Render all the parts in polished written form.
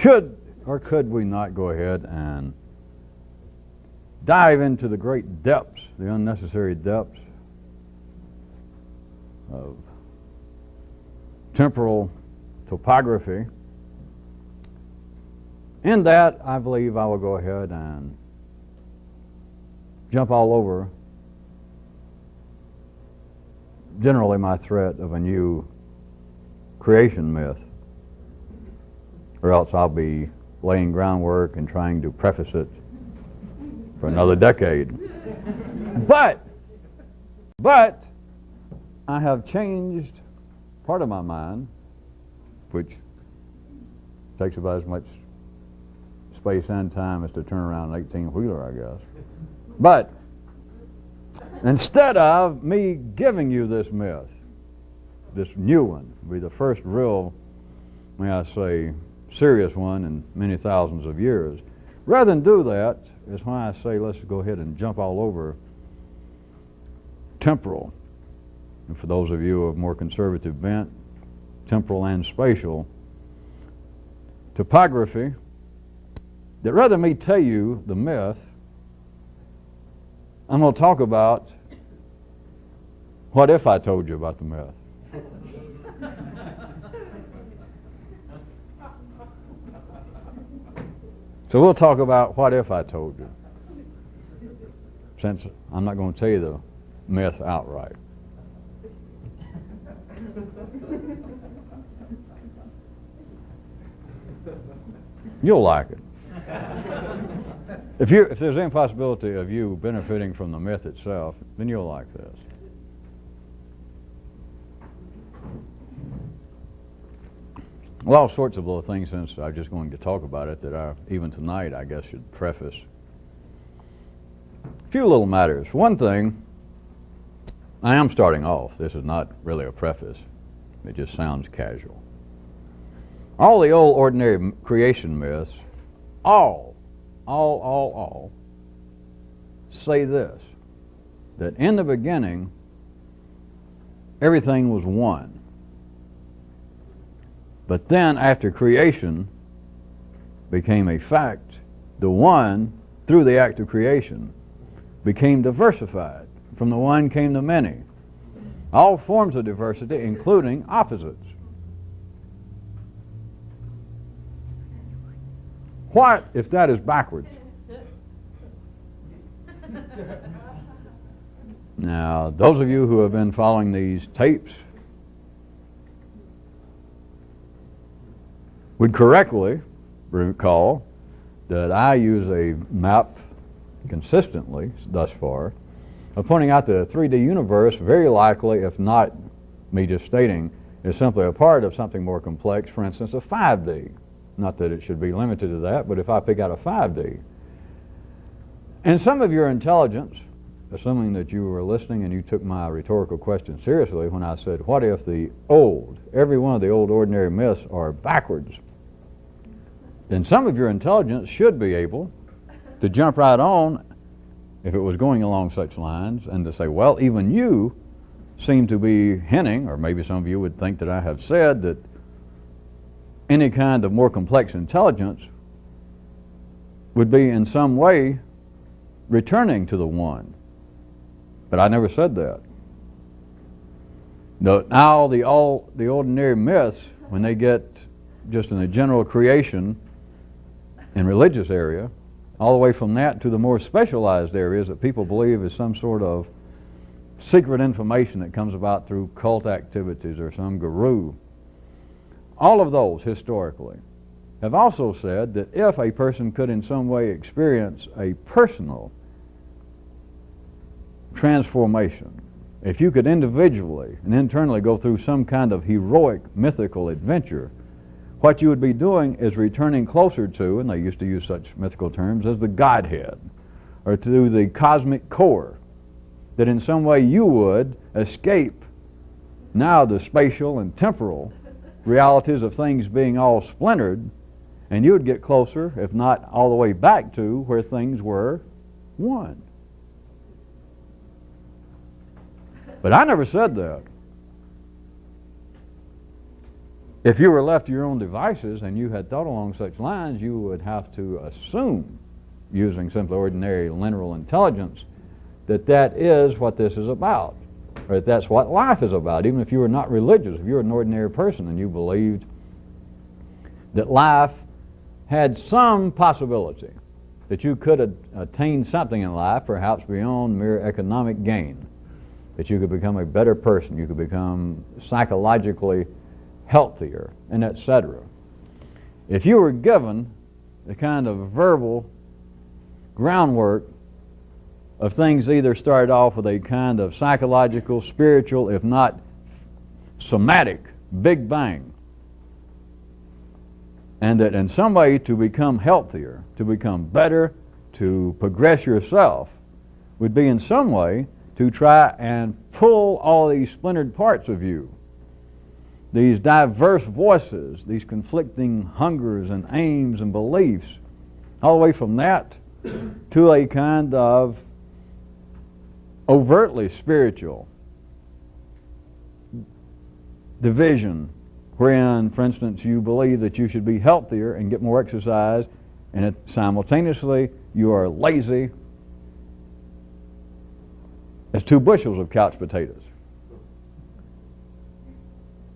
Should or could we not go ahead and dive into the great depths, the unnecessary depths of temporal topography? In that, I believe I will go ahead and jump all over generally my threat of a new creation myth, or else I'll be laying groundwork and trying to preface it for another decade. But I have changed part of my mind, which takes about as much space and time as to turn around an 18-wheeler, I guess. But instead of me giving you this myth, this new one, be the first real, may I say, serious one in many thousands of years, rather than do that is why I say let's go ahead and jump all over temporal. And for those of you of more conservative bent, temporal and spatial topography, that rather than me tell you the myth, I'm going to talk about what if I told you about the myth. So we'll talk about what if I told you, since I'm not going to tell you the myth outright. You'll like it. If there's any possibility of you benefiting from the myth itself, then you'll like this. Well, all sorts of little things, since I'm just going to talk about it, that even tonight, I guess, should preface. A few little matters. One thing, I am starting off. This is not really a preface. It just sounds casual. All the old ordinary creation myths, all say this, that in the beginning, everything was one. But then, after creation became a fact, the one, through the act of creation, became diversified. From the one came the many. All forms of diversity, including opposites. What if that is backwards? Now, those of you who have been following these tapes would correctly recall that I use a map consistently thus far of pointing out that the 3D universe, very likely, if not me just stating, is simply a part of something more complex, for instance, a 5D. Not that it should be limited to that, but if I pick out a 5D. And some of your intelligence, assuming that you were listening and you took my rhetorical question seriously when I said, what if every one of the old ordinary myths are backwards? Then some of your intelligence should be able to jump right on, if it was going along such lines, and to say, well, even you seem to be hinting, or maybe some of you would think that I have said, that any kind of more complex intelligence would be in some way returning to the one. But I never said that. Now the ordinary myths, when they get just in the general creation and religious area, all the way from that to the more specialized areas that people believe is some sort of secret information that comes about through cult activities or some guru. All of those, historically, have also said that if a person could in some way experience a personal transformation, if you could individually and internally go through some kind of heroic, mythical adventure, what you would be doing is returning closer to, and they used to use such mythical terms as the Godhead, or to the cosmic core, that in some way you would escape now the spatial and temporal realities of things being all splintered, and you would get closer, if not all the way back to where things were one. But I never said that. If you were left to your own devices and you had thought along such lines, you would have to assume, using simply ordinary linear intelligence, that that is what this is about, or that that's what life is about. Even if you were not religious, if you were an ordinary person and you believed that life had some possibility, that you could attain something in life, perhaps beyond mere economic gain, that you could become a better person, you could become psychologically healthier, and etc. If you were given the kind of verbal groundwork of things either started off with a kind of psychological, spiritual, if not somatic, big bang, and that in some way to become healthier, to become better, to progress yourself, would be in some way to try and pull all these splintered parts of you, these diverse voices, these conflicting hungers and aims and beliefs, all the way from that to a kind of overtly spiritual division, wherein, for instance, you believe that you should be healthier and get more exercise, and simultaneously you are lazy as 2 bushels of couch potatoes.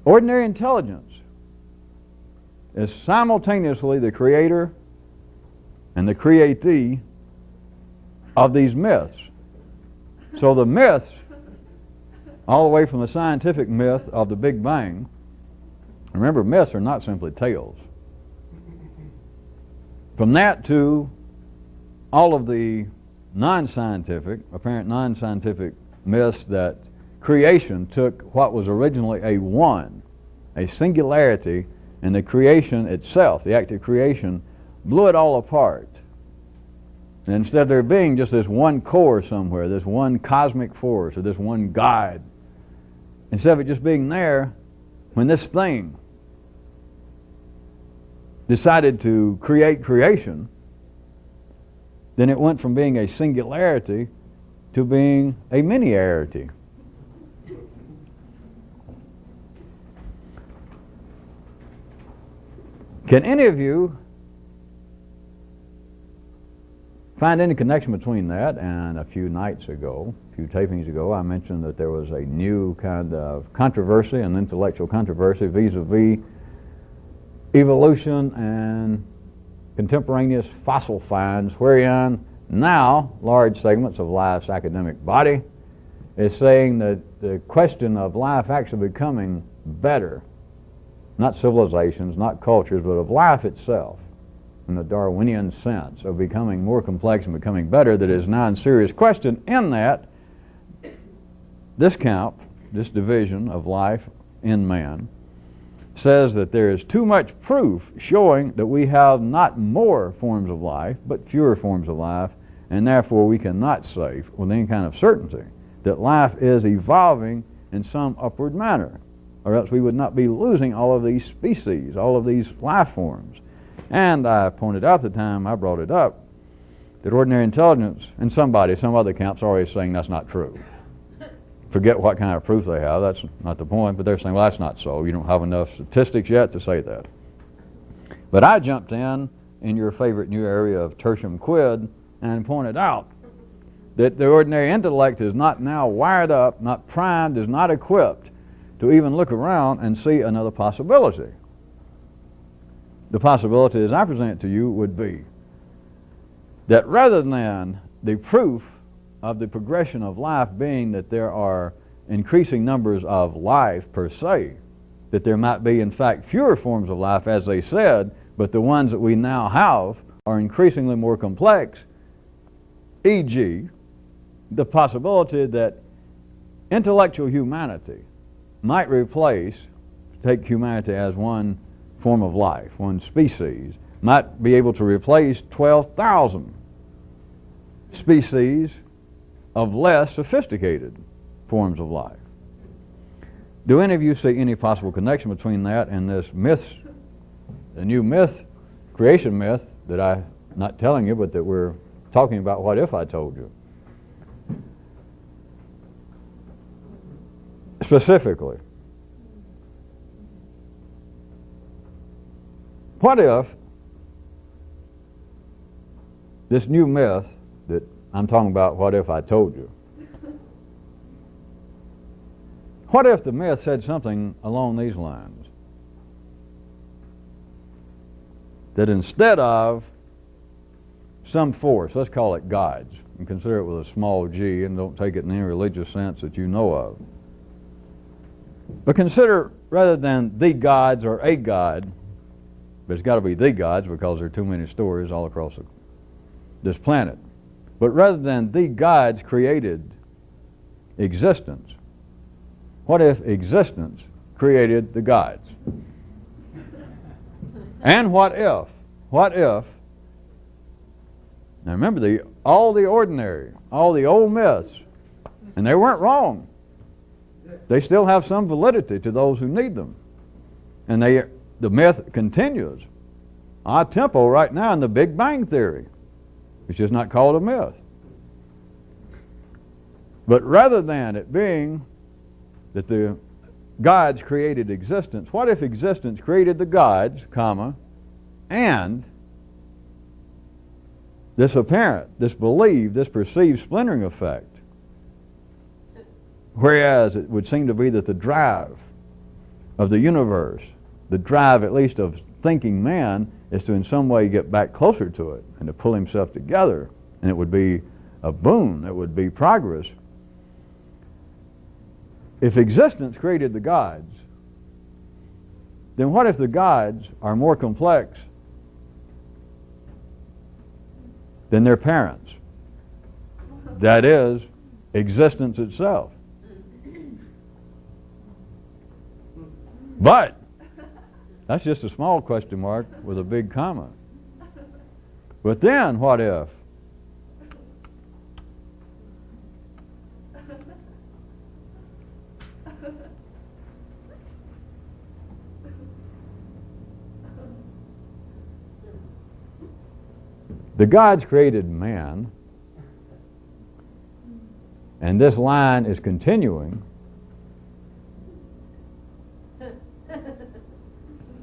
Ordinary intelligence is simultaneously the creator and the createe of these myths. So the myths, all the way from the scientific myth of the Big Bang, remember, myths are not simply tales. From that to all of the non-scientific, apparent non-scientific myths that creation took what was originally a one, a singularity, and the creation itself, the act of creation, blew it all apart. And instead of there being just this one core somewhere, this one cosmic force, or this one guide, instead of it just being there, when this thing decided to create creation, then it went from being a singularity to being a miniarity. Can any of you find any connection between that and a few nights ago, a few tapings ago, I mentioned that there was a new kind of controversy, an intellectual controversy vis-a-vis evolution and contemporaneous fossil finds, wherein now large segments of life's academic body is saying that the question of life actually becoming better, not civilizations, not cultures, but of life itself, in the Darwinian sense of becoming more complex and becoming better, that is now in serious question, in that this camp, this division of life in man, says that there is too much proof showing that we have not more forms of life, but fewer forms of life, and therefore we cannot say with any kind of certainty that life is evolving in some upward manner, or else we would not be losing all of these species, all of these life forms. And I pointed out at the time I brought it up that ordinary intelligence, and some other camps are always saying that's not true. Forget what kind of proof they have, that's not the point, but they're saying, well, that's not so. You don't have enough statistics yet to say that. But I jumped in your favorite new area of tertium quid and pointed out that the ordinary intellect is not now wired up, not primed, is not equipped to even look around and see another possibility. The possibility as I present it to you would be that rather than the proof of the progression of life being that there are increasing numbers of life per se, that there might be in fact fewer forms of life as they said, but the ones that we now have are increasingly more complex, e.g. the possibility that intellectual humanity might take humanity as one form of life, one species, might be able to replace 12,000 species of less sophisticated forms of life. Do any of you see any possible connection between that and this myth, the new myth, creation myth, that I'm not telling you, but that we're talking about? What if I told you? Specifically, What if this new myth that I'm talking about, what if I told you? What if the myth said something along these lines? That instead of some force, let's call it gods, and consider it with a small g, and don't take it in any religious sense that you know of. But consider, rather than the gods or a god, but it's got to be the gods because there are too many stories all across this planet. But rather than the gods created existence, what if existence created the gods? And what if, now remember all the ordinary, all the old myths, and they weren't wrong. They still have some validity to those who need them. And the myth continues. Our tempo right now in the Big Bang Theory, which is not called a myth. But rather than it being that the gods created existence, what if existence created the gods, comma, and this apparent, this believed, this perceived splintering effect? Whereas it would seem to be that the drive of the universe, the drive at least of thinking man, is to in some way get back closer to it and to pull himself together, and it would be a boon, it would be progress. If existence created the gods, then what if the gods are more complex than their parents? That is, existence itself. But that's just a small question mark with a big comma. But then what if the gods created man, and this line is continuing,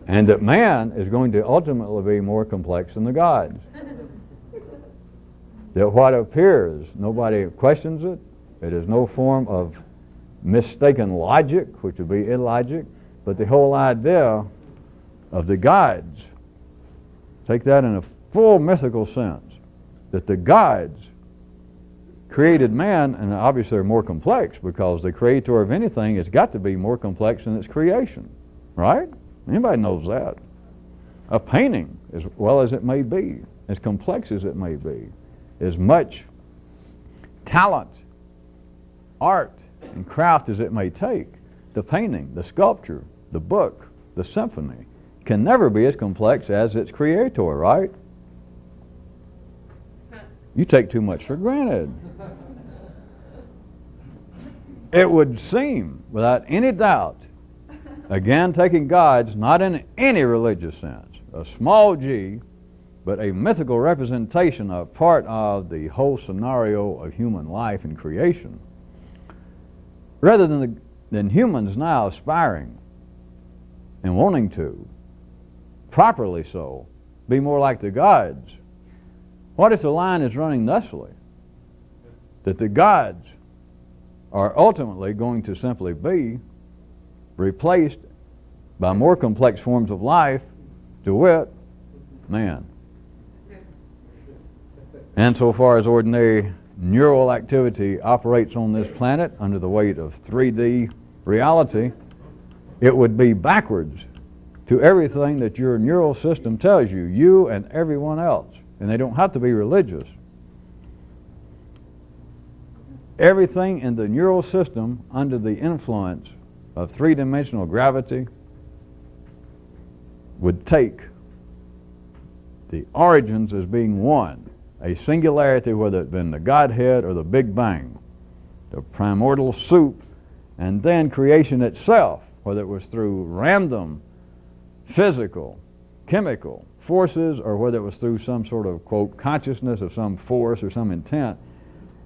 and that man is going to ultimately be more complex than the gods? That what appears, nobody questions it. It is no form of mistaken logic, which would be illogic, but the whole idea of the gods, take that in a full mythical sense, that the gods created man, and obviously they're more complex because the creator of anything has got to be more complex than its creation, right? Anybody knows that. A painting, as well as it may be, as complex as it may be, as much talent, art, and craft as it may take, the painting, the sculpture, the book, the symphony, can never be as complex as its creator, right? You take too much for granted. It would seem, without any doubt, again taking gods not in any religious sense, a small g, but a mythical representation of part of the whole scenario of human life and creation, rather than humans now aspiring and wanting to, properly so, be more like the gods. What if the line is running thusly? That the gods are ultimately going to simply be replaced by more complex forms of life, to wit, man. And so far as ordinary neural activity operates on this planet under the weight of 3D reality, it would be backwards to everything that your neural system tells you, you and everyone else. And they don't have to be religious. Everything in the neural system under the influence of three-dimensional gravity would take the origins as being one, a singularity, whether it been the Godhead or the Big Bang, the primordial soup, and then creation itself, whether it was through random physical, chemical forces, or whether it was through some sort of, quote, consciousness of some force or some intent.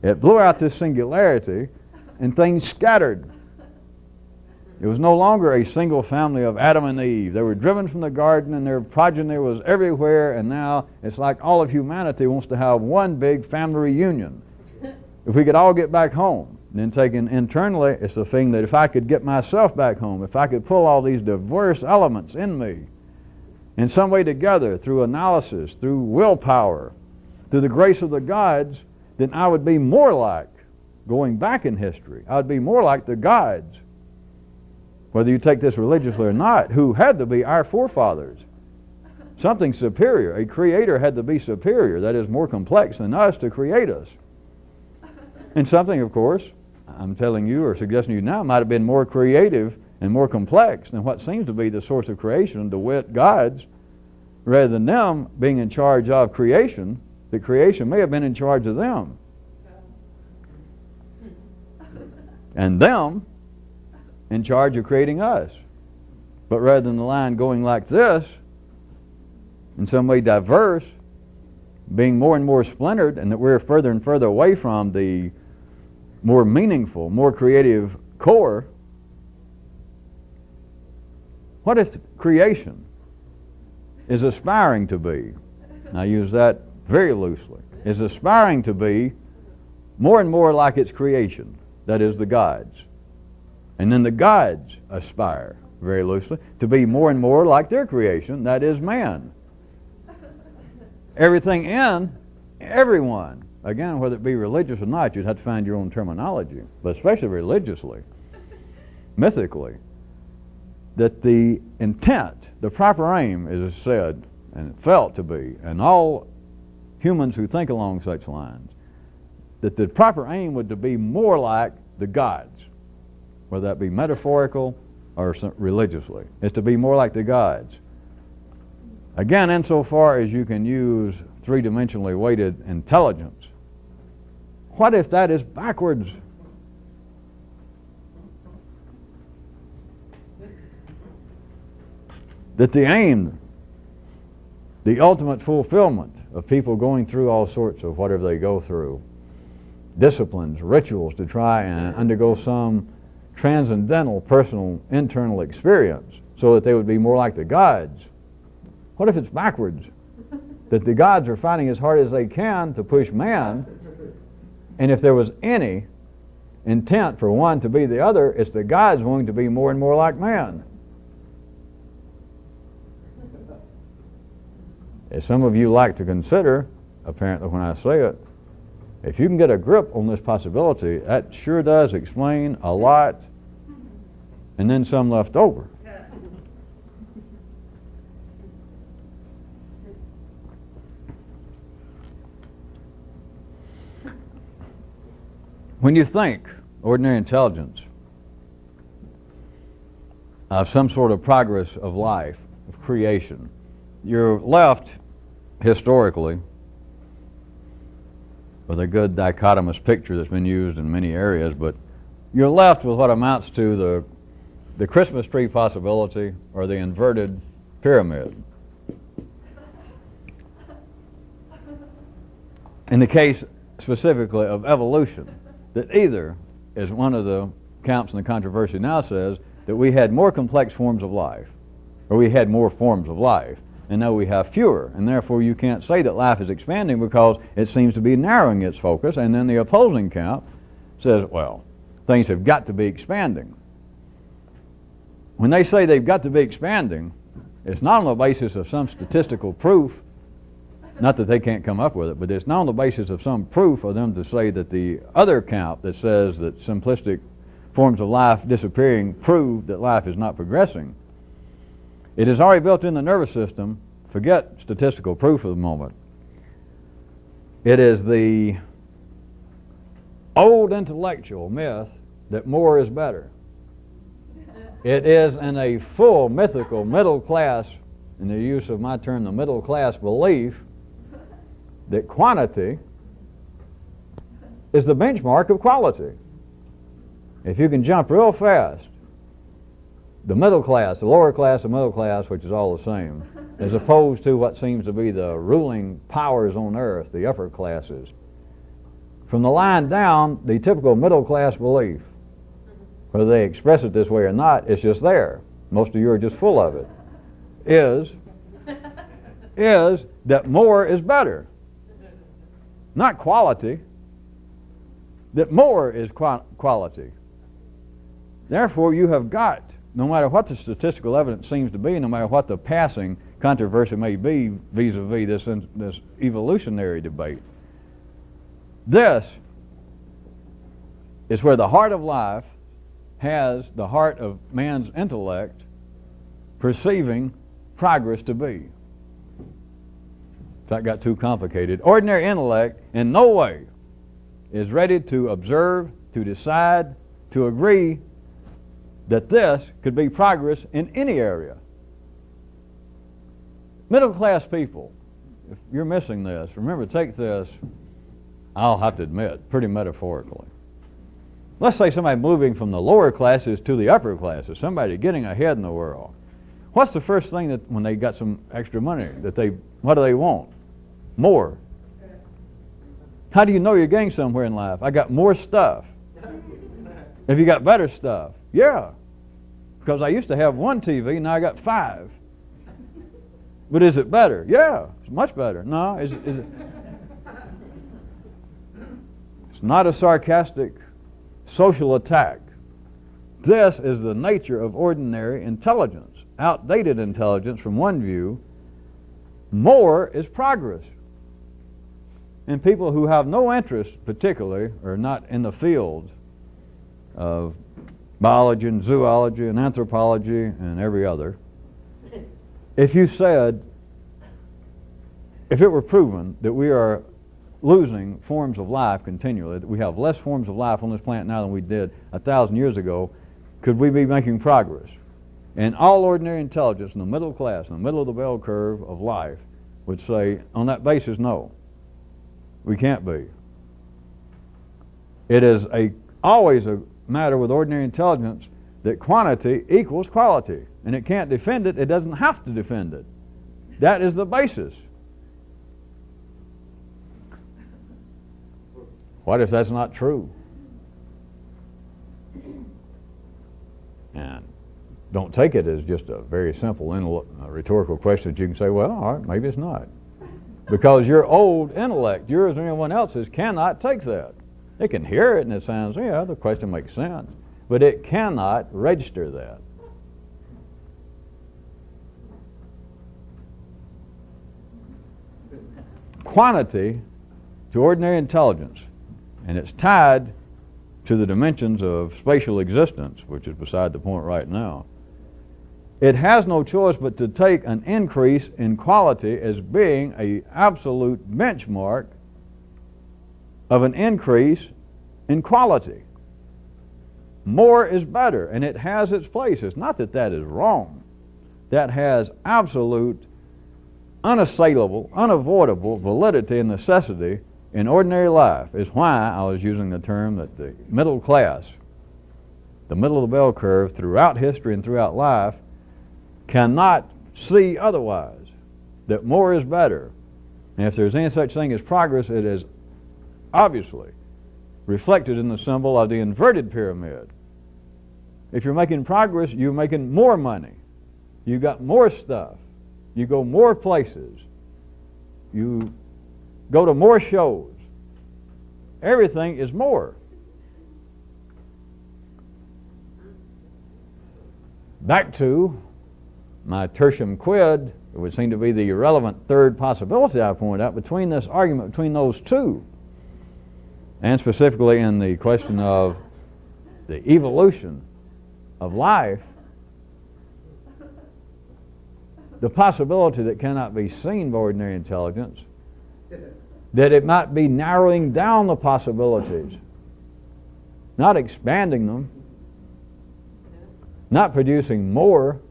It blew out this singularity and things scattered. It was no longer a single family of Adam and Eve. They were driven from the garden and their progeny was everywhere, and now it's like all of humanity wants to have one big family reunion. If we could all get back home. Then taken internally, it's the thing that if I could get myself back home, if I could pull all these diverse elements in me in some way together through analysis, through willpower, through the grace of the gods, then I would be more like, going back in history, I would be more like the gods, whether you take this religiously or not, who had to be our forefathers. Something superior. A creator had to be superior, that is more complex than us to create us. And something, of course, I'm telling you or suggesting to you now, might have been more creative and more complex than what seems to be the source of creation, to wit, gods, rather than them being in charge of creation. The creation may have been in charge of them. And them in charge of creating us. But rather than the line going like this, in some way diverse, being more and more splintered, and that we're further and further away from the more meaningful, more creative core, what is creation is aspiring to be, and I use that very loosely, is aspiring to be more and more like its creation, that is the gods. And then the gods aspire, very loosely, to be more and more like their creation, that is man. Everything in everyone. Again, whether it be religious or not, you'd have to find your own terminology, but especially religiously, mythically, that the intent, the proper aim, is said and felt to be, and all humans who think along such lines, that the proper aim would to be more like the gods, whether that be metaphorical or religiously. It's to be more like the gods. Again, insofar as you can use three-dimensionally weighted intelligence, what if that is backwards? That the aim, the ultimate fulfillment of people going through all sorts of whatever they go through, disciplines, rituals to try and undergo some transcendental, personal, internal experience so that they would be more like the gods. What if it's backwards? That the gods are fighting as hard as they can to push man, and if there was any intent for one to be the other, it's the gods wanting to be more and more like man. As some of you like to consider, apparently when I say it, if you can get a grip on this possibility, that sure does explain a lot, and then some left over. When you think, ordinary intelligence, of some sort of progress of life, of creation, you're left, historically, with a good dichotomous picture that's been used in many areas, but you're left with what amounts to the Christmas tree possibility or the inverted pyramid. In the case specifically of evolution, that either, as one of the counts in the controversy now says, that we had more complex forms of life, or we had more forms of life, and now we have fewer, and therefore you can't say that life is expanding because it seems to be narrowing its focus, and then the opposing count says, well, things have got to be expanding. When they say they've got to be expanding, it's not on the basis of some statistical proof, not that they can't come up with it, but it's not on the basis of some proof for them to say that the other count that says that simplistic forms of life disappearing prove that life is not progressing. It is already built in the nervous system. Forget statistical proof for the moment. It is the old intellectual myth that more is better. It is in a full mythical middle class, in the use of my term, the middle class belief, that quantity is the benchmark of quality. If you can jump real fast, the middle class, the lower class, the middle class, which is all the same, as opposed to what seems to be the ruling powers on earth, the upper classes. From the line down, the typical middle class belief whether they express it this way or not, it's just there. Most of you are just full of it. Is that more is better. Not quality. That more is quality. Therefore, you have got, no matter what the statistical evidence seems to be, no matter what the passing controversy may be vis-a-vis this evolutionary debate, this is where the heart of life has the heart of man's intellect perceiving progress to be. If that got too complicated, ordinary intellect in no way is ready to observe, to decide, to agree that this could be progress in any area. Middle class people, if you're missing this, remember, take this, I'll have to admit, pretty metaphorically. Let's say somebody moving from the lower classes to the upper classes, somebody getting ahead in the world. What's the first thing that when they got some extra money, what do they want? More. How do you know you're getting somewhere in life? I got more stuff. Have you got better stuff? Yeah. Because I used to have one TV, now I got 5. But is it better? Yeah, it's much better. No, is it? It's not a sarcastic social attack. This is the nature of ordinary intelligence. Outdated intelligence from one view. More is progress. And people who have no interest particularly, or not in the field of biology and zoology and anthropology and every other, if you said, if it were proven that we are losing forms of life continually, that we have less forms of life on this planet now than we did 1,000 years ago, could we be making progress? And all ordinary intelligence in the middle class, in the middle of the bell curve of life, would say, on that basis, no. We can't be. It is always a matter with ordinary intelligence that quantity equals quality. And it can't defend it. It doesn't have to defend it. That is the basis. What if that's not true? And don't take it as just a very simple rhetorical question that you can say, well, all right, maybe it's not. Because your old intellect, yours or anyone else's, cannot take that. It can hear it and it sounds, yeah, the question makes sense. But it cannot register that. Quantity to ordinary intelligence, and it's tied to the dimensions of spatial existence, which is beside the point right now. It has no choice but to take an increase in quality as being an absolute benchmark of an increase in quality. More is better, and it has its place. It's not that that is wrong. That has absolute, unassailable, unavoidable validity and necessity in ordinary life. Is why I was using the term that the middle class, the middle of the bell curve throughout history and throughout life, cannot see otherwise, that more is better. And if there's any such thing as progress, it is obviously reflected in the symbol of the inverted pyramid. If you're making progress, you're making more money. You got more stuff. You go more places. You go to more shows. Everything is more. Back to my tertium quid, it would seem to be the irrelevant third possibility I pointed out between this argument between those two, and specifically in the question of the evolution of life, the possibility that cannot be seen by ordinary intelligence, that it might be narrowing down the possibilities, not expanding them, not producing more,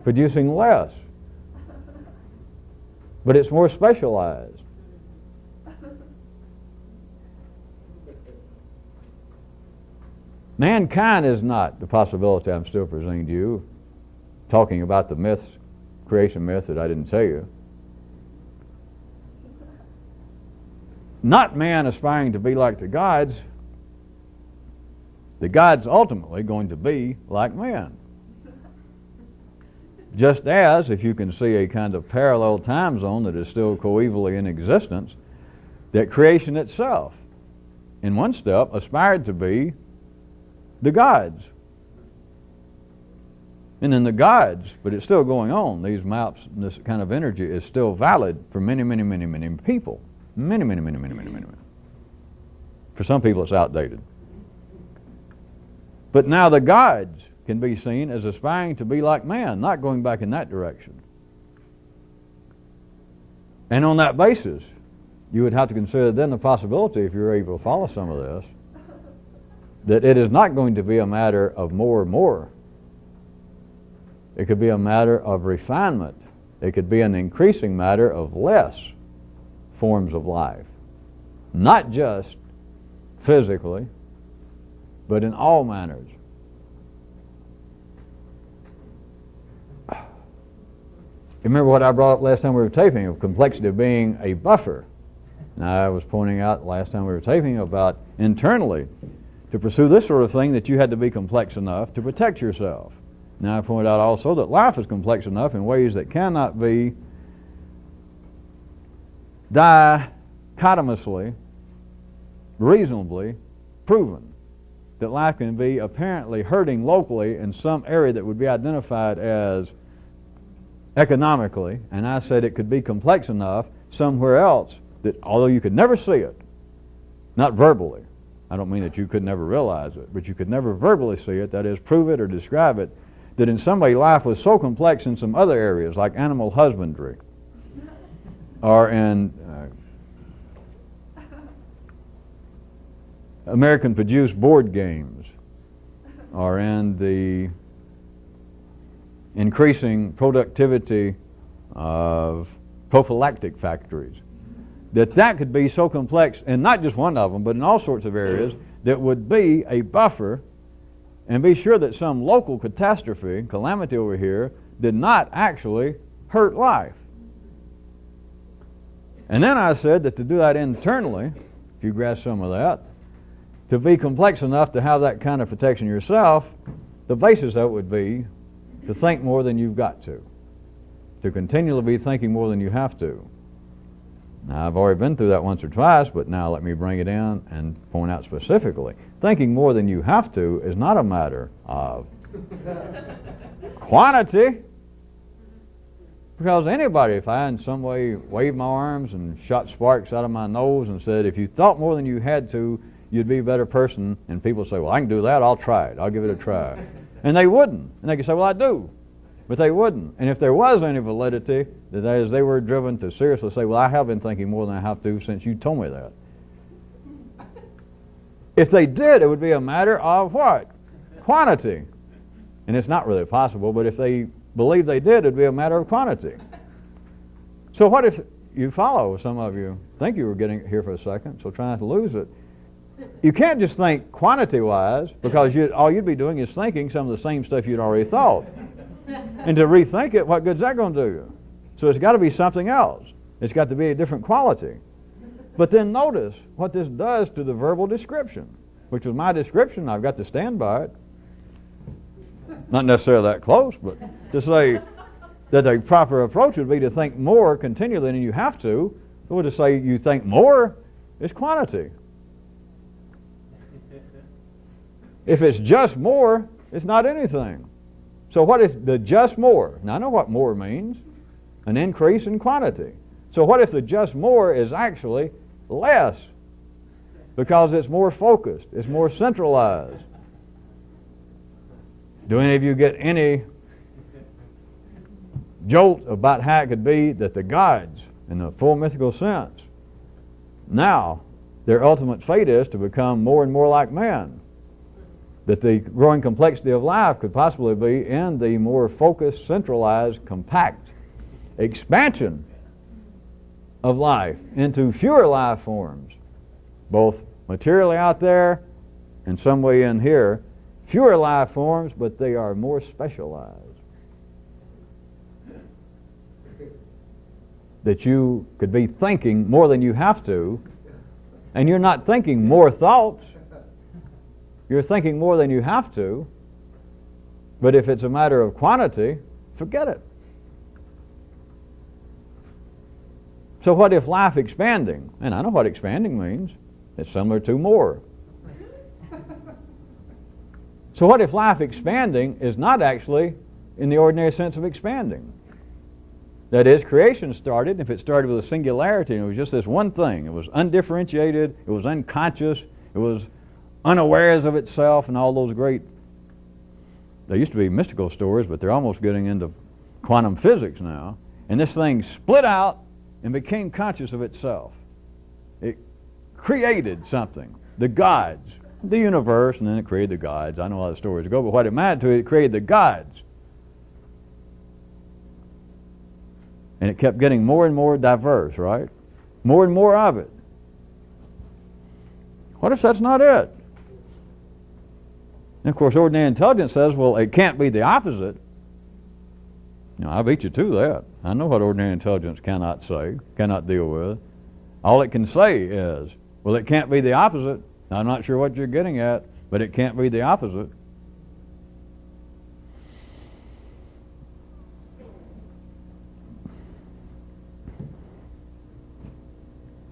producing less. But it's more specialized. Mankind is not the possibility I'm still presenting to you, talking about the myths, creation myth that I didn't tell you. Not man aspiring to be like the gods, that God's ultimately going to be like man. Just as, if you can see a kind of parallel time zone that is still coevally in existence, that creation itself, in one step, aspired to be the gods. And then the gods, but it's still going on. These maps, this kind of energy is still valid for many, many, many, many people. Many, many, many, many, many, many, many. For some people it's outdated. But now the gods can be seen as aspiring to be like man, not going back in that direction. And on that basis, you would have to consider then the possibility, if you're able to follow some of this, that it is not going to be a matter of more and more. It could be a matter of refinement. It could be an increasing matter of less forms of life. Not just physically, but in all manners. Remember what I brought up last time we were taping of complexity being a buffer. Now I was pointing out last time we were taping about internally to pursue this sort of thing that you had to be complex enough to protect yourself. Now I pointed out also that life is complex enough in ways that cannot be dichotomously, reasonably proven. That life can be apparently hurting locally in some area that would be identified as economically, and I said it could be complex enough somewhere else that although you could never see it, not verbally, I don't mean that you could never realize it, but you could never verbally see it, that is, prove it or describe it, that in some way life was so complex in some other areas, like animal husbandry, or in American-produced board games, or in the increasing productivity of prophylactic factories, that could be so complex, and not just one of them, but in all sorts of areas, that would be a buffer, and be sure that some local catastrophe, calamity over here, did not actually hurt life. And then I said that to do that internally, if you grasp some of that, to be complex enough to have that kind of protection yourself, the basis of it would be to think more than you've got to continually be thinking more than you have to. Now, I've already been through that once or twice, but now let me bring it in and point out specifically. Thinking more than you have to is not a matter of quantity. Because anybody, if I in some way waved my arms and shot sparks out of my nose and said, if you thought more than you had to, you'd be a better person, and people say, well, I can do that, I'll try it, I'll give it a try. And they wouldn't. And they could say, well, I do. But they wouldn't. And if there was any validity, that is, they were driven to seriously say, well, I have been thinking more than I have to since you told me that. If they did, it would be a matter of what? Quantity. And it's not really possible, but if they believed they did, it would be a matter of quantity. So what if you follow, some of you think you were getting here for a second, so try not to lose it. You can't just think quantity-wise, because all you'd be doing is thinking some of the same stuff you'd already thought. And to rethink it, what good's that going to do you? So it's got to be something else. It's got to be a different quality. But then notice what this does to the verbal description, which was my description. I've got to stand by it. Not necessarily that close, but to say that a proper approach would be to think more continually than you have to, or to say you think more is quantity. If it's just more, it's not anything. So what if the just more? Now I know what more means. An increase in quantity. So what if the just more is actually less? Because it's more focused. It's more centralized. Do any of you get any jolt about how it could be that the gods, in the full mythical sense, now their ultimate fate is to become more and more like man? That the growing complexity of life could possibly be in the more focused, centralized, compact expansion of life into fewer life forms, both materially out there and some way in here, fewer life forms, but they are more specialized. That you could be thinking more than you have to, and you're not thinking more thoughts. you're thinking more than you have to. But if it's a matter of quantity, forget it. So what if life expanding? And I know what expanding means. It's similar to more. So what if life expanding is not actually in the ordinary sense of expanding? That is, creation started, if it started with a singularity and it was just this one thing, it was undifferentiated, it was unconscious, it was unawares of itself, and all those great, there used to be mystical stories, but they're almost getting into quantum physics now, and this thing split out and became conscious of itself. It created something, the gods, the universe, and then it created the gods. I know how the stories go, but what it meant to it created the gods. And it kept getting more and more diverse, right? More and more of it. What if that's not it? And of course, ordinary intelligence says, well, it can't be the opposite. You know, I beat you to that. I know what ordinary intelligence cannot say, cannot deal with. All it can say is, well, it can't be the opposite. Now, I'm not sure what you're getting at, but it can't be the opposite.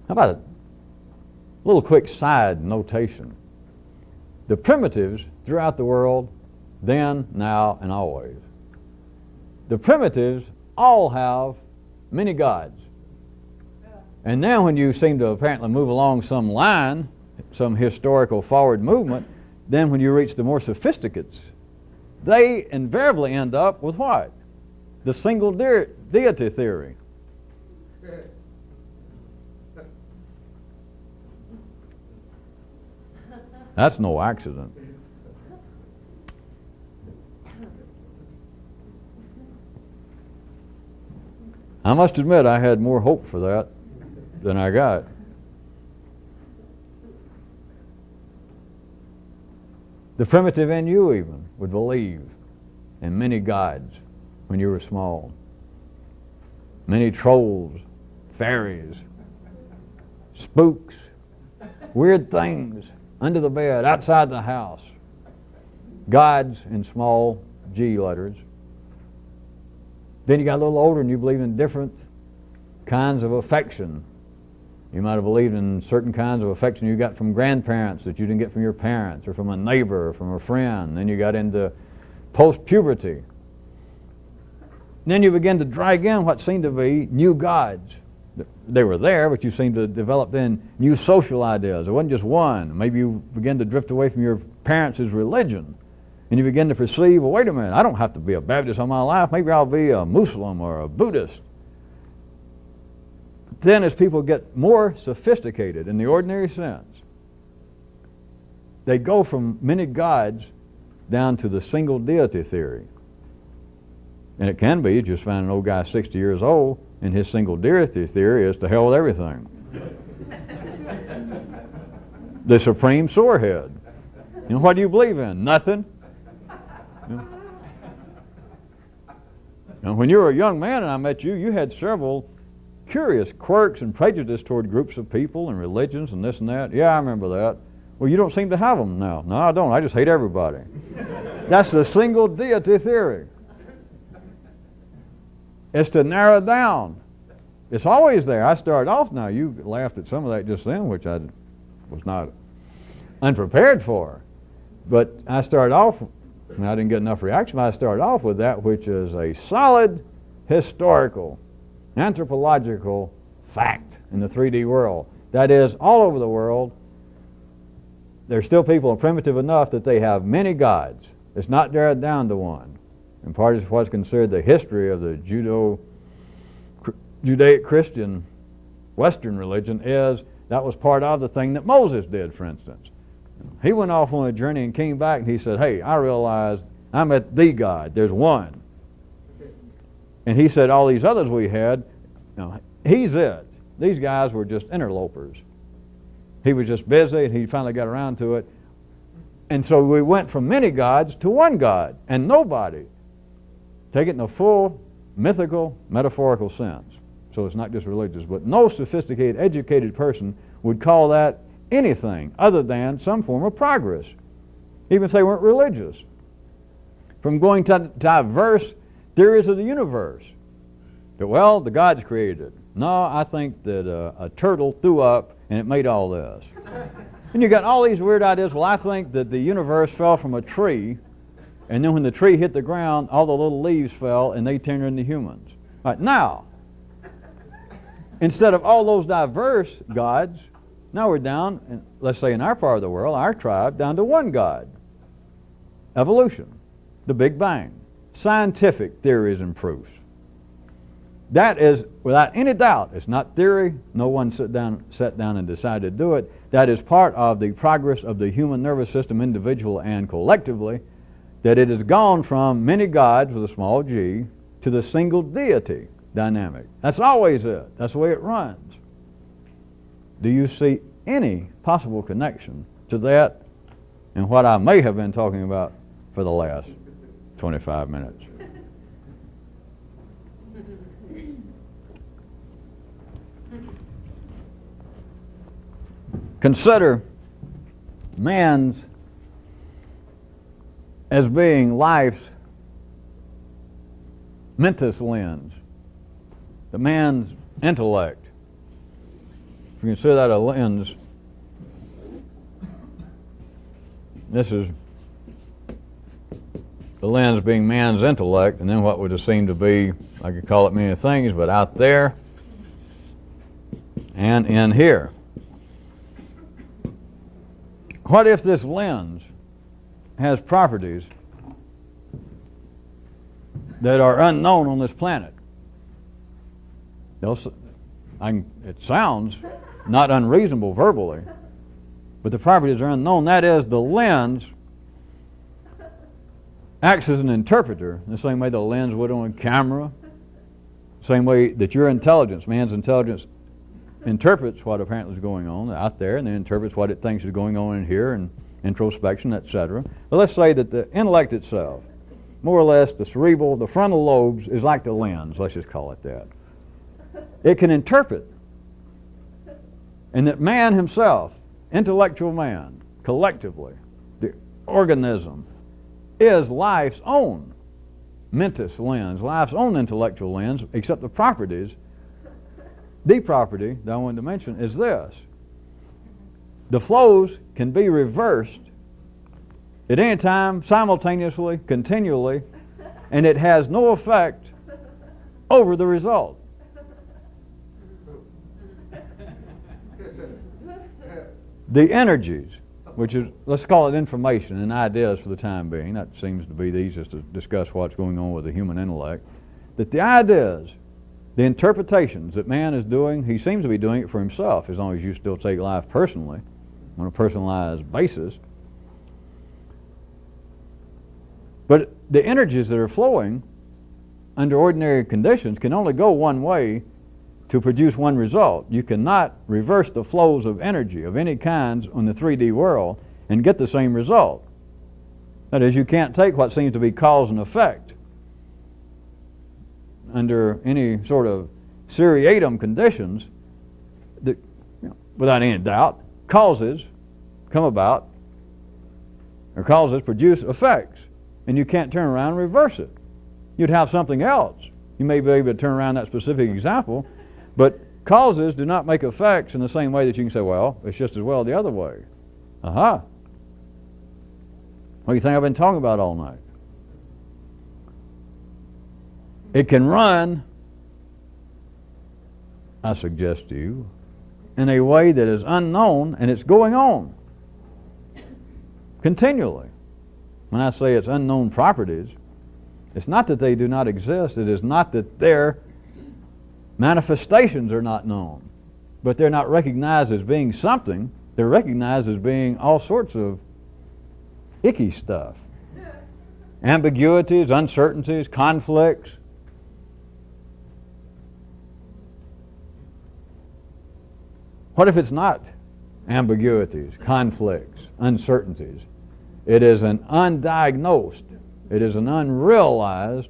How about a little quick side notation? The primitives throughout the world, then, now, and always. The primitives all have many gods. And now when you seem to apparently move along some line, some historical forward movement, then when you reach the more sophisticates, they invariably end up with what? The single deity theory. That's no accident. I must admit I had more hope for that than I got. The primitive in you even would believe in many gods when you were small. Many trolls, fairies, spooks, weird things under the bed, outside the house. Gods in small G letters. Then you got a little older and you believe in different kinds of affection. You might have believed in certain kinds of affection you got from grandparents that you didn't get from your parents, or from a neighbor, or from a friend. Then you got into post-puberty. Then you begin to drag in what seemed to be new gods. They were there, but you seemed to develop then new social ideas. It wasn't just one. Maybe you begin to drift away from your parents' religion, and you begin to perceive, well, wait a minute, I don't have to be a Baptist all my life. Maybe I'll be a Muslim or a Buddhist. Then as people get more sophisticated in the ordinary sense, they go from many gods down to the single deity theory. And it can be, you just find an old guy 60 years old, and his single deity theory is to hell with everything. The supreme sorehead. You know, what do you believe in? Nothing. You know? And when you were a young man and I met you, you had several curious quirks and prejudice toward groups of people and religions and this and that. Yeah, I remember that. Well, you don't seem to have them now. No, I don't. I just hate everybody. That's the single deity theory. It's to narrow down. It's always there. I started off, now you laughed at some of that just then, which I was not unprepared for. But I started off, and I didn't get enough reaction, but I started off with that which is a solid historical, anthropological fact in the 3D world. That is, all over the world, there's still people primitive enough that they have many gods. It's not narrowed down to one. And part of what's considered the history of the Judaic Christian Western religion is that was part of the thing that Moses did, for instance. He went off on a journey and came back and he said, hey, I realized I'm at the God. There's one. And he said all these others we had, he's it. These guys were just interlopers. He was just busy and he finally got around to it. And so we went from many gods to one God. And nobody, take it in a full mythical, metaphorical sense, so it's not just religious, but no sophisticated, educated person would call that anything other than some form of progress. even if they weren't religious, from going to diverse theories of the universe. That, well, the gods created it. No, I think that a turtle threw up and it made all this. And you got all these weird ideas. Well, I think that the universe fell from a tree, and then when the tree hit the ground, all the little leaves fell and they turned into humans. All right, now, instead of all those diverse gods, now we're down, let's say in our part of the world, our tribe, down to one God. Evolution, the Big Bang, scientific theories and proofs. That is, without any doubt, it's not theory. No one sat down and decided to do it. That is part of the progress of the human nervous system, individual and collectively, that it has gone from many gods with a small g to the single deity dynamic. That's always it. That's the way it runs. Do you see any possible connection to that and what I may have been talking about for the last 25 minutes? Consider man's as being life's mentis lens, the man's intellect. If you consider that a lens, this is the lens being man's intellect, and then what would have seemed to be, I could call it many things, but out there and in here. What if this lens has properties that are unknown on this planet? It sounds not unreasonable verbally, but the properties are unknown. That is, the lens acts as an interpreter in the same way the lens would on a camera, same way that your intelligence, man's intelligence, interprets what apparently is going on out there, and then interprets what it thinks is going on in here, and introspection, etc. But let's say that the intellect itself, more or less the cerebral, the frontal lobes, is like the lens, let's just call it that. It can interpret. And that man himself, intellectual man, collectively, the organism, is life's own mentis lens, life's own intellectual lens, except the properties. The property that I wanted to mention is this. The flows can be reversed at any time, simultaneously, continually, and it has no effect over the result. The energies, which is, let's call it information and ideas for the time being, that seems to be the easiest to discuss what's going on with the human intellect, that the ideas, the interpretations that man is doing, he seems to be doing it for himself, as long as you still take life personally, on a personalized basis. But the energies that are flowing under ordinary conditions can only go one way to produce one result. You cannot reverse the flows of energy of any kinds on the 3D world and get the same result. That is, you can't take what seems to be cause and effect under any sort of seriatim conditions that, without any doubt, causes come about, or causes produce effects, and you can't turn around and reverse it. You'd have something else. You may be able to turn around that specific example, but causes do not make effects in the same way that you can say, well, it's just as well the other way. Aha. What do you think I've been talking about all night? It can run, I suggest to you, in a way that is unknown, and it's going on continually. When I say it's unknown properties, it's not that they do not exist. It is not that their manifestations are not known, but they're not recognized as being something. They're recognized as being all sorts of icky stuff. Ambiguities, uncertainties, conflicts. What if it's not ambiguities, conflicts, uncertainties? It is an undiagnosed, it is an unrealized,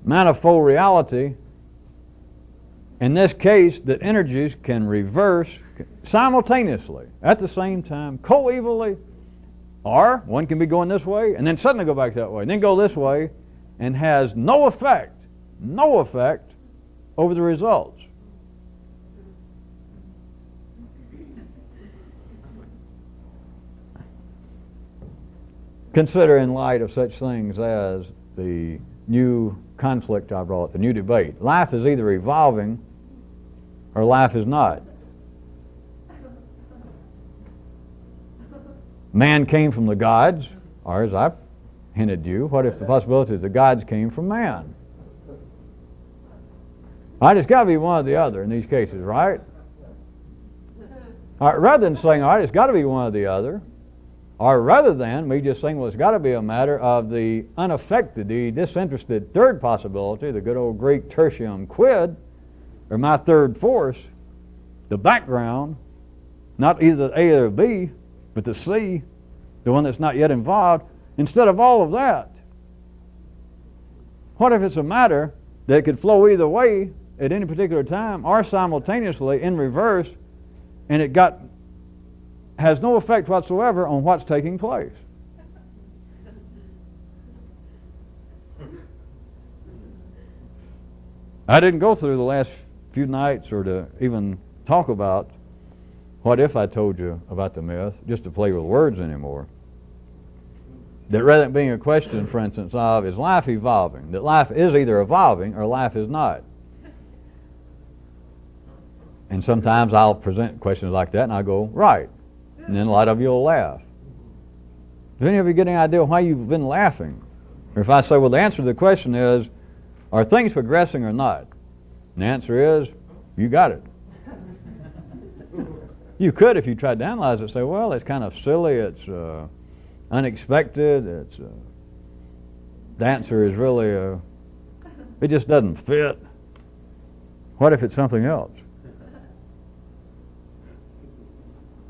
manifold reality in this case, that energies can reverse simultaneously, at the same time, coevally, or one can be going this way and then suddenly go back that way, and then go this way, and has no effect over the results. Consider in light of such things as the new conflict I brought, the new debate. Life is either evolving or life is not. Man came from the gods, or as I've hinted to you, what if the possibility is the gods came from man? All right, it's got to be one or the other in these cases, right? All right, rather than saying, all right, it's got to be one or the other, or rather than me just saying, well, it's got to be a matter of the unaffected, the disinterested third possibility, the good old Greek tertium quid, or my third force, the background, not either A or B, but the C, the one that's not yet involved, instead of all of that. What if it's a matter that could flow either way at any particular time or simultaneously in reverse, and it has no effect whatsoever on what's taking place? I didn't go through the last few nights or to even talk about what if I told you about the myth, just to play with words anymore. That rather than being a question, for instance, of is life evolving, that life is either evolving or life is not. And sometimes I'll present questions like that and I'll go, right. And then a lot of you will laugh. Does any of you get any idea why you've been laughing? Or if I say, well, the answer to the question is, are things progressing or not? And the answer is, you got it. You could, if you tried to analyze it, say, well, it's kind of silly, it's unexpected, the answer is really, it just doesn't fit. What if it's something else?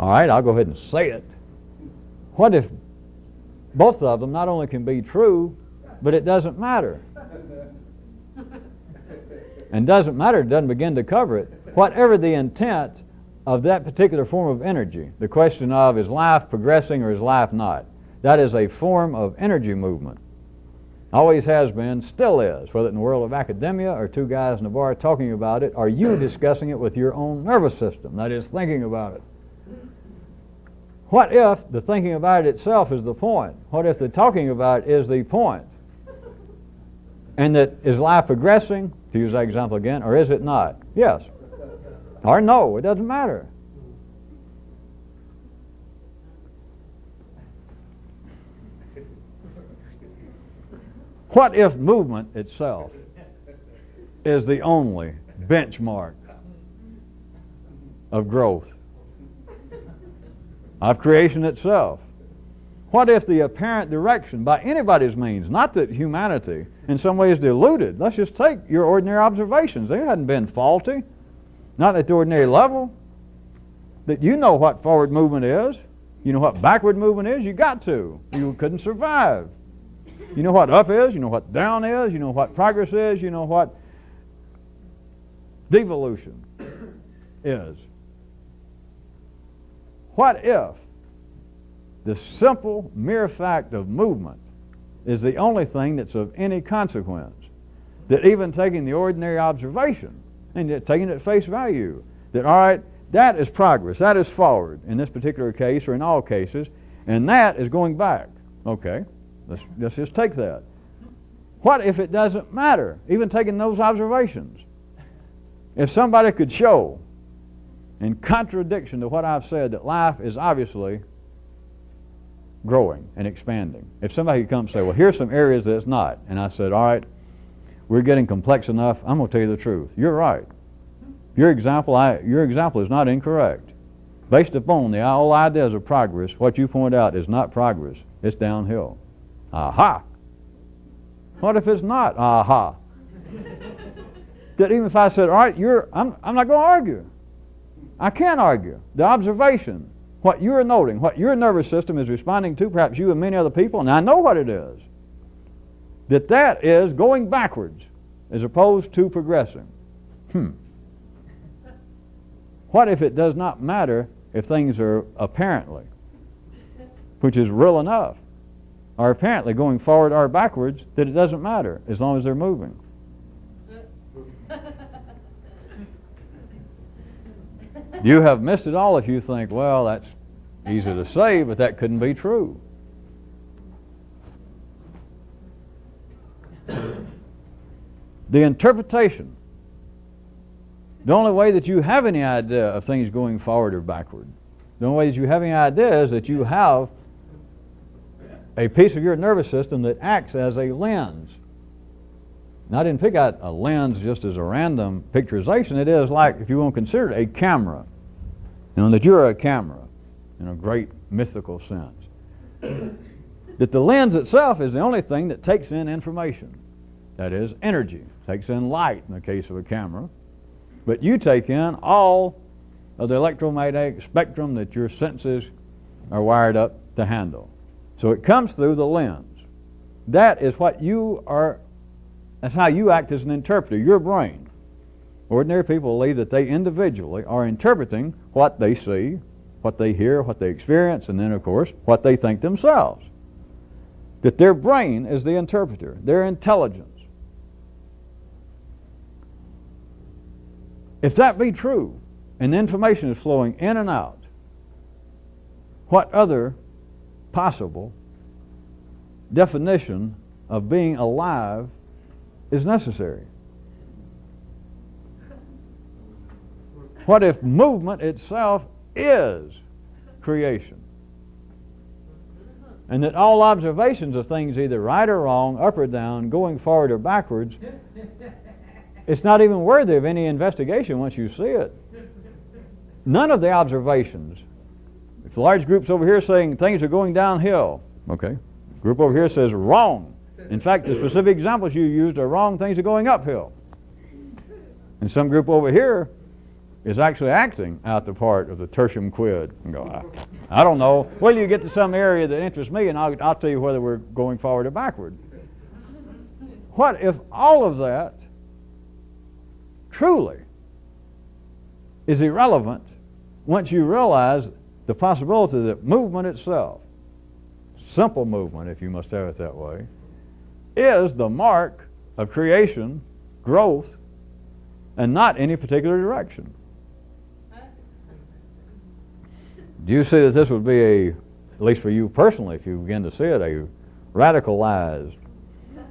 All right, I'll go ahead and say it. What if both of them not only can be true, but it doesn't matter? And doesn't matter, it doesn't begin to cover it. Whatever the intent of that particular form of energy, the question of is life progressing or is life not? That is a form of energy movement. Always has been, still is, whether in the world of academia or two guys in a bar talking about it, or you discussing it with your own nervous system, that is, thinking about it. What if the thinking about it itself is the point? What if the talking about it is the point? And that is life progressing, to use that example again, or is it not? Yes. Or no, it doesn't matter. What if movement itself is the only benchmark of growth, of creation itself? What if the apparent direction, by anybody's means, not that humanity in some way is deluded, let's just take your ordinary observations, they hadn't been faulty, not at the ordinary level, that you know what forward movement is, you know what backward movement is, you got to. You couldn't survive. You know what up is, you know what down is, you know what progress is, you know what devolution is. What if the simple mere fact of movement is the only thing that's of any consequence? That even taking the ordinary observation and yet taking it at face value, that all right, that is progress, that is forward in this particular case or in all cases, and that is going back. Okay, let's just take that. What if it doesn't matter, even taking those observations? If somebody could show, in contradiction to what I've said, that life is obviously growing and expanding. If somebody could come and say, well, here's some areas that it's not, and I said, all right, we're getting complex enough, I'm going to tell you the truth. You're right. Your example is not incorrect. Based upon the whole ideas of progress, what you point out is not progress, it's downhill. Aha! What if it's not aha? That even if I said, all right, I'm not going to argue. I can't argue. The observation, what you're noting, what your nervous system is responding to, perhaps you and many other people, and I know what it is, that is going backwards as opposed to progressing. What if it does not matter if things are apparently, which is real enough, are apparently going forward or backwards, that it doesn't matter as long as they're moving? You have missed it all if you think, well, that's easy to say, but that couldn't be true. The interpretation, the only way that you have any idea of things going forward or backward, the only way that you have any idea is that you have a piece of your nervous system that acts as a lens. Now, I didn't pick out a lens just as a random picturization. It is like, if you want to consider it, a camera. You know, that you're a camera in a great mythical sense. That the lens itself is the only thing that takes in information. That is, energy. Takes in light in the case of a camera. But you take in all of the electromagnetic spectrum that your senses are wired up to handle. So it comes through the lens. That is what you are, that's how you act as an interpreter, your brain. Ordinary people believe that they individually are interpreting what they see, what they hear, what they experience, and then, of course, what they think themselves. That their brain is the interpreter, their intelligence. If that be true, and the information is flowing in and out, what other possible definition of being alive is necessary? What if movement itself is creation? And that all observations of things, either right or wrong, up or down, going forward or backwards, it's not even worthy of any investigation once you see it. None of the observations. If the large group's over here saying things are going downhill, okay. Group over here says wrong. In fact, the specific examples you used are wrong, things are going uphill. And some group over here is actually acting out the part of the tertium quid and go, I don't know. Well, you get to some area that interests me and I'll tell you whether we're going forward or backward. What if all of that truly is irrelevant once you realize the possibility that movement itself, simple movement if you must have it that way, is the mark of creation, growth, and not any particular direction? Do you see that this would be a, at least for you personally, if you begin to see it, a radicalized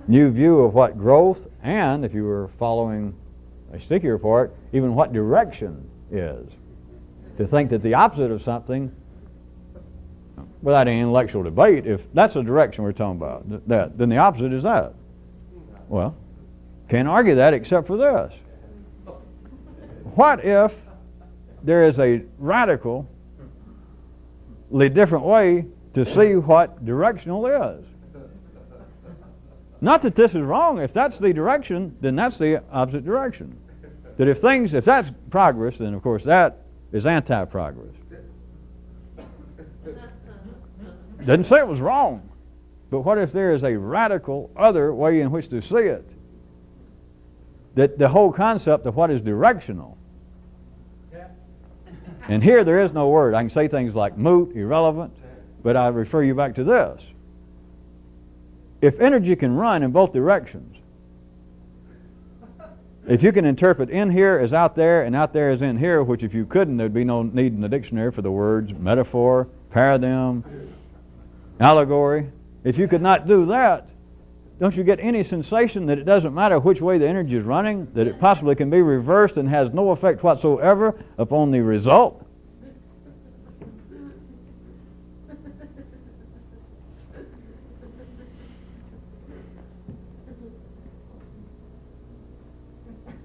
new view of what growth, and if you were following a stickier part, even what direction is? To think that the opposite of something, without any intellectual debate, if that's the direction we're talking about, that, then the opposite is that. Well, can't argue that except for this. What if there is a radically different way to see what directional is? Not that this is wrong. If that's the direction, then that's the opposite direction. That if that's progress, then of course that is anti-progress. Doesn't say it was wrong. But what if there is a radical other way in which to see it? That the whole concept of what is directional. And here there is no word. I can say things like moot, irrelevant, but I refer you back to this. If energy can run in both directions, if you can interpret in here as out there and out there as in here, which if you couldn't, there'd be no need in the dictionary for the words metaphor, paradigm, allegory. If you could not do that, don't you get any sensation that it doesn't matter which way the energy is running, that it possibly can be reversed and has no effect whatsoever upon the result?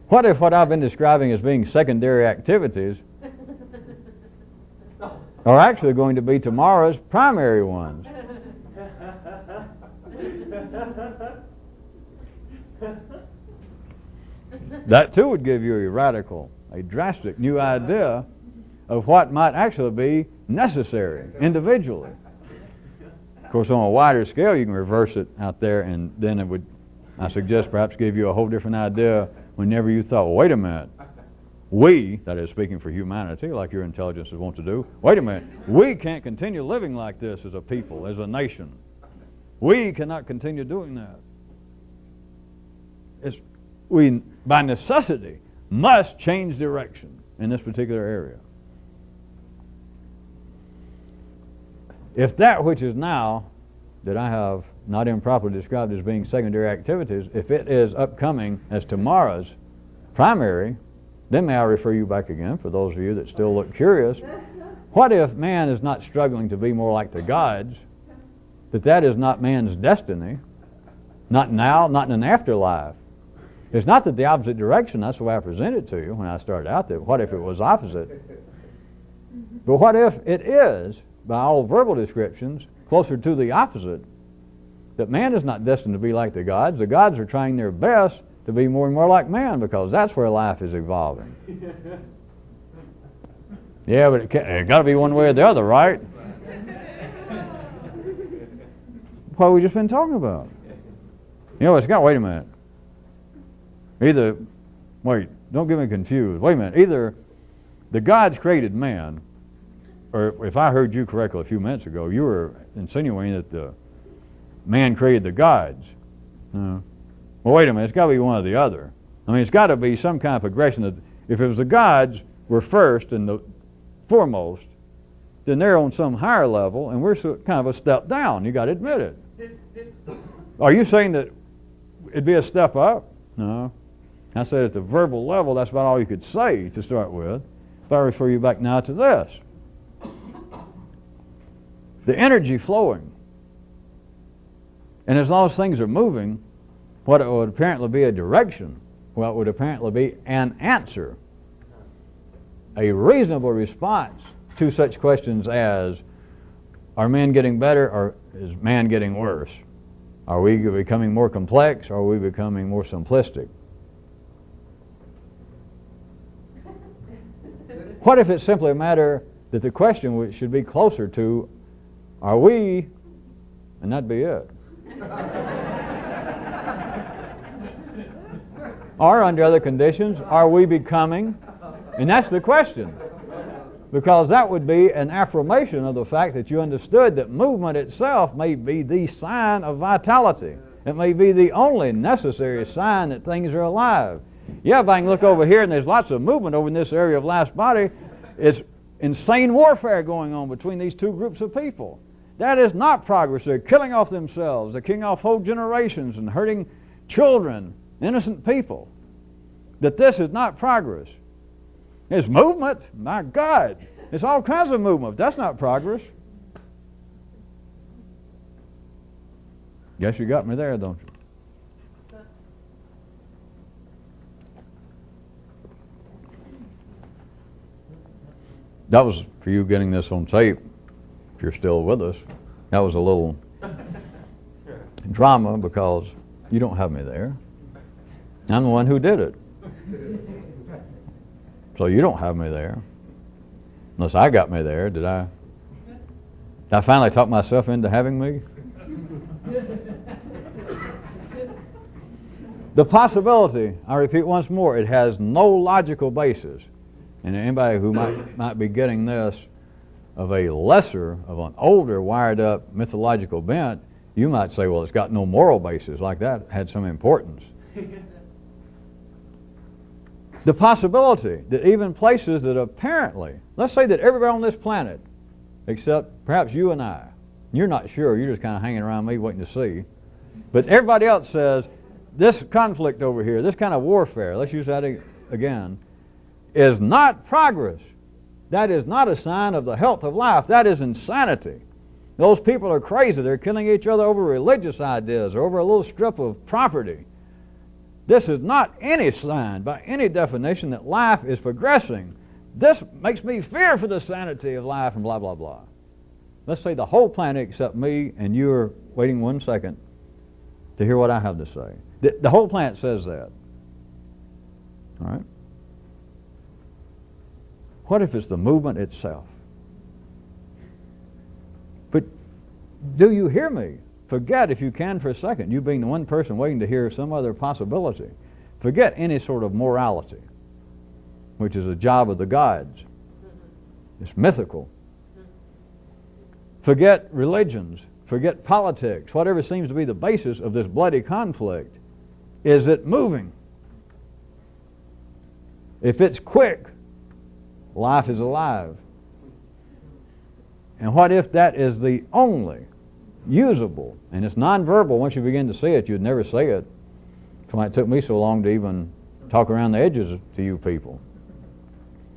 What if what I've been describing as being secondary activities are actually going to be tomorrow's primary ones? That too would give you a radical, a drastic new idea of what might actually be necessary individually. Of course, on a wider scale, you can reverse it out there, and then it would, I suggest, perhaps give you a whole different idea whenever you thought, well, wait a minute, we, that is speaking for humanity, like your intelligences want to do, wait a minute, we can't continue living like this as a people, as a nation. We cannot continue doing that. We, by necessity, must change direction in this particular area. If that which is now, that I have not improperly described as being secondary activities, if it is upcoming as tomorrow's primary, then may I refer you back again, for those of you that still look curious, what if man is not struggling to be more like the gods, that is not man's destiny, not now, not in an afterlife. It's not that the opposite direction, that's the way I presented it to you when I started out there. What if it was opposite? But what if it is, by all verbal descriptions, closer to the opposite, that man is not destined to be like the gods. The gods are trying their best to be more and more like man, because that's where life is evolving. Yeah, but it got to be one way or the other, right? What we just been talking about. You know, wait a minute. Don't get me confused. Wait a minute. Either the gods created man, or if I heard you correctly a few minutes ago, you were insinuating that the man created the gods. Well, wait a minute. It's got to be one or the other. I mean, it's got to be some kind of progression. That if it was the gods were first and the foremost, then they're on some higher level, and we're kind of a step down. You got to admit it. Are you saying that it'd be a step up? No. I said at the verbal level, that's about all you could say to start with. If I refer you back now to this. The energy flowing. And as long as things are moving, what would apparently be a direction, what would apparently be an answer, a reasonable response to such questions as, are men getting better or is man getting worse? Are we becoming more complex or are we becoming more simplistic? What if it's simply a matter that the question which should be closer to, are we, and that'd be it. Or under other conditions, are we becoming? And that's the question. Because that would be an affirmation of the fact that you understood that movement itself may be the sign of vitality. It may be the only necessary sign that things are alive. Yeah, if I can look over here and there's lots of movement over in this area of life's body, it's insane warfare going on between these two groups of people. That is not progress. They're killing off themselves. They're killing off whole generations and hurting children, innocent people. That this is not progress. It's movement. My God. It's all kinds of movement. That's not progress. Guess you got me there, don't you? That was for you getting this on tape, if you're still with us. That was a little drama because you don't have me there. I'm the one who did it. So you don't have me there. Unless I got me there. Did I finally talk myself into having me? The possibility, I repeat once more, it has no logical basis. And anybody who might be getting this of a lesser, of an older, wired up mythological bent, you might say, well, it's got no moral basis. Like that had some importance. The possibility that even places that apparently, let's say that everybody on this planet, except perhaps you and I, you're not sure, you're just kind of hanging around me waiting to see, but everybody else says, this conflict over here, this kind of warfare, let's use that again, is not progress. That is not a sign of the health of life. That is insanity. Those people are crazy. They're killing each other over religious ideas or over a little strip of property. This is not any sign, by any definition, that life is progressing. This makes me fear for the sanity of life and blah, blah, blah. Let's say the whole planet except me and you're waiting 1 second to hear what I have to say. The whole planet says that. All right? What if it's the movement itself? But do you hear me? Forget, if you can for a second, you being the one person waiting to hear some other possibility, forget any sort of morality. which is a job of the gods. It's mythical. Forget religions, forget politics, whatever seems to be the basis of this bloody conflict. Is it moving? If it's quick, life is alive. And what if that is the only usable, and it's nonverbal. Once you begin to see it, you'd never say it. That's why it took me so long to even talk around the edges to you people,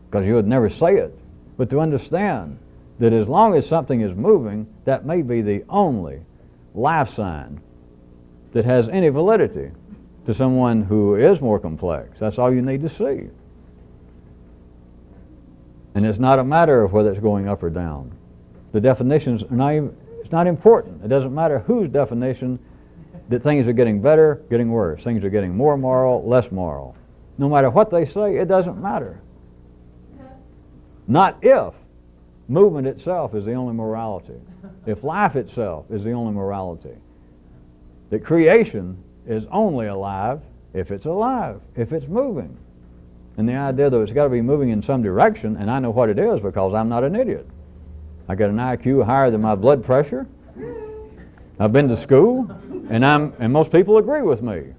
because you would never say it. But to understand that as long as something is moving, that may be the only life sign that has any validity to someone who is more complex. That's all you need to see. And it's not a matter of whether it's going up or down. The definitions are not even, it's not important. It doesn't matter whose definition that things are getting better, getting worse. Things are getting more moral, less moral. No matter what they say, it doesn't matter. Not if movement itself is the only morality. If life itself is the only morality. That creation is only alive if it's alive, if it's moving. And the idea that it's got to be moving in some direction, and I know what it is because I'm not an idiot. I got an IQ higher than my blood pressure. I've been to school, and most people agree with me.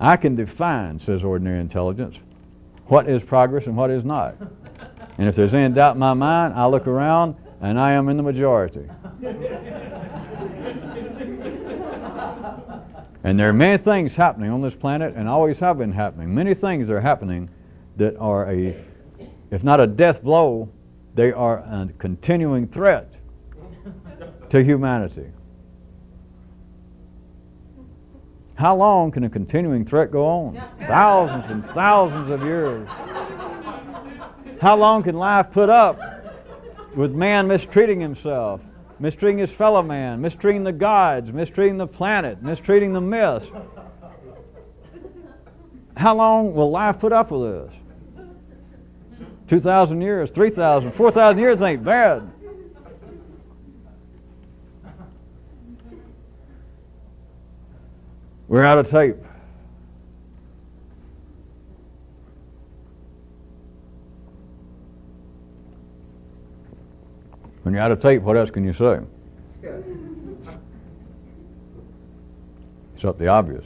I can define, says ordinary intelligence, what is progress and what is not. And if there's any doubt in my mind, I look around and I am in the majority. And there are many things happening on this planet, and always have been happening. Many things are happening that are if not a death blow, they are a continuing threat to humanity. How long can a continuing threat go on? Thousands and thousands of years. How long can life put up with man mistreating himself, mistreating his fellow man, mistreating the gods, mistreating the planet, mistreating the myths? How long will life put up with this? 2,000 years, 3,000, 4,000 years ain't bad. We're out of tape. When you're out of tape, what else can you say? Except the obvious.